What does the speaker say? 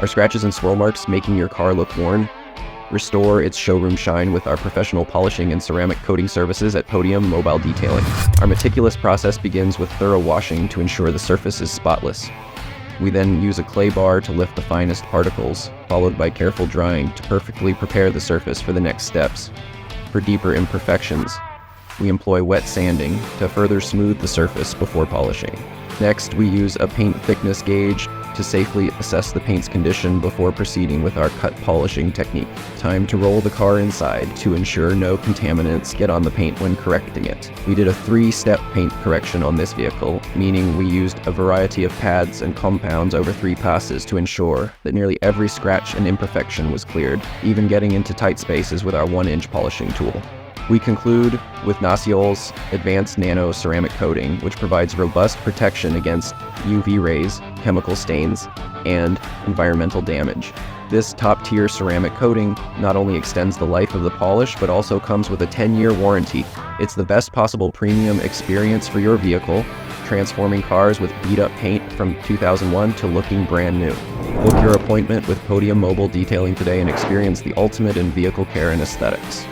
Are scratches and swirl marks making your car look worn? Restore its showroom shine with our professional polishing and ceramic coating services at Podium Mobile Detailing. Our meticulous process begins with thorough washing to ensure the surface is spotless. We then use a clay bar to lift the finest particles, followed by careful drying to perfectly prepare the surface for the next steps. For deeper imperfections, we employ wet sanding to further smooth the surface before polishing. Next, we use a paint thickness gauge to safely assess the paint's condition before proceeding with our cut polishing technique. Time to roll the car inside to ensure no contaminants get on the paint when correcting it. We did a 3-step paint correction on this vehicle, meaning we used a variety of pads and compounds over 3 passes to ensure that nearly every scratch and imperfection was cleared, even getting into tight spaces with our 1-inch polishing tool. We conclude with Naciol's advanced nano ceramic coating, which provides robust protection against UV rays, chemical stains, and environmental damage. This top-tier ceramic coating not only extends the life of the polish, but also comes with a 10-year warranty. It's the best possible premium experience for your vehicle, transforming cars with beat-up paint from 2001 to looking brand new. Book your appointment with Podium Mobile Detailing today and experience the ultimate in vehicle care and aesthetics.